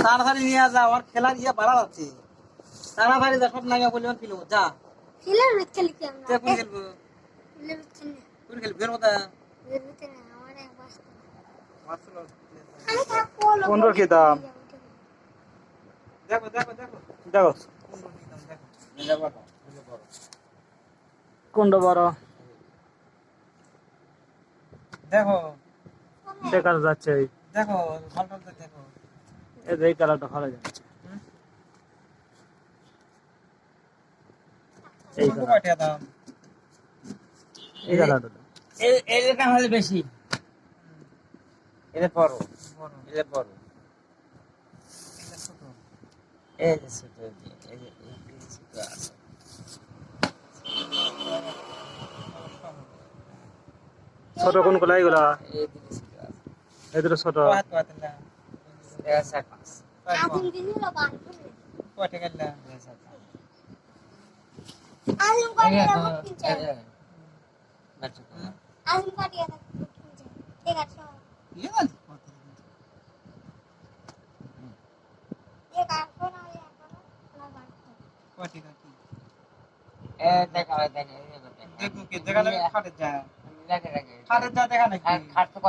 তাড়াতাড়ি নিয়ে যা, আমার খেলার ইয়ে বাড়া যাচ্ছে। তাড়াতাড়ি যা, সব নামিয়া বললাম খেলবো, যা। খেলার খেলি কি আমরা? কোন খেলবো? কোন খেলবি? বের কথা। কোনটার কি দাম? দেখো দেখো দেখো দেখো কোনটা বড় দেখো দেখা যাচ্ছে। দেখো ভালো দেখো। এই কালারটা ভালো যাচ্ছে। এই কয়টা দাম? কালারটা এর দাম হলে বেশি। এটা বড়, এটা বড়, এই যে ছোট, এই ছোট আছে। ছোট কোন গুলা? এগুলা এই দিকে ছোট আছে। এই দুটো ছোট। এটা 4-5। কয়টা গেলা? ইয়ে বল। কয়টা কি? দেখা দেখো কি দেখালে খাটে যা। দেখা খাটে যা দেখা নাকি? খাট তো